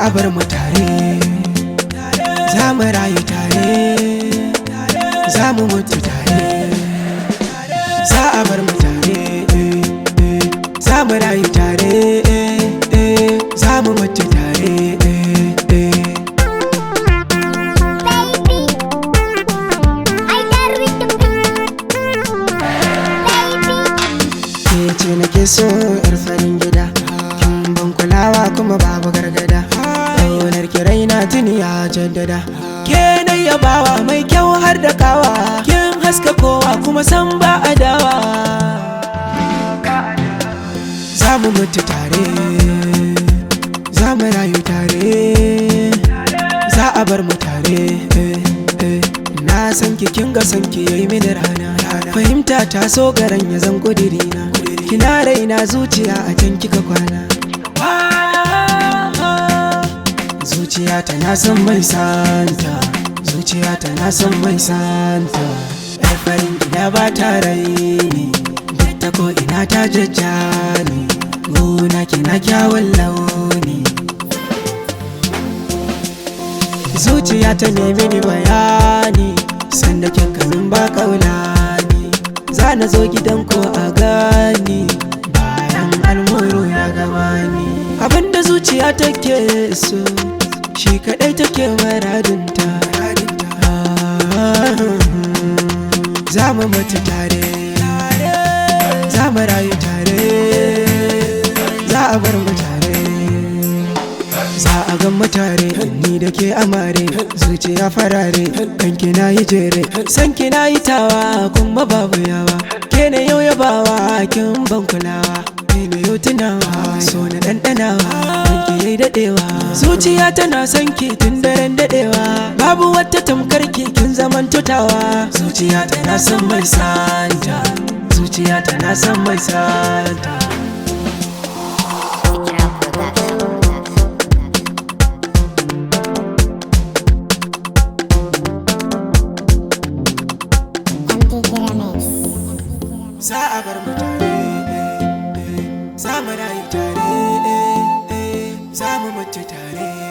a bar mu tare, za mu rayu tare, za mu mutu tare, za a bar mu tare, za mu rayu tare, za mu mutu tare. Ce nake so yar farin gida, kin ban kulawa kuma babu gargada, ƙaunar ki raina tuni ya jaddada, ke na yabawa mai kyau har da kawa, kin haska kowa kuma san ba adawa. Za mu mutu tare, za mu rayu tare, za a bar mu tare. Na san ki kin ga san ki yayi mini rana, fahimta ta so garan ya zan kudirina, kina raina zuciya a can kika kwana. Zuciya ta na san mai santa, zuciya ta na san mai santa, yar farin gida ba ta raini, ta ko ina ta jajja ne, gona kina kyawun launi. Zuciya ta nemi ni bayani, sanda kin kamin ba kaulani, za na zo gidan ko a gani, bayan almuru ya gabani. Abinda zuciya take so, shi kadai take maradinta. Za mu mutu tare, za mu rayu tare, za a bar mu tare, za a gan mu tare, ni da ke amare, zuciya farare, kanki na yi jere, san ki na yi tawa kuma babu yawa, ke ne yau yabawa kin ban kulawa, ke ne yau tunawa so na ɗanɗanawa, kanki yayi daɗewa. Zuciya tana son ki tun daren daɗewa, babu wata tamkar ki kin zaman tutawa. Zuciya tana son mai santa, zuciya tana son mai santa. Za a bar mu tare, za mu rayu tare, za mu mutu tare.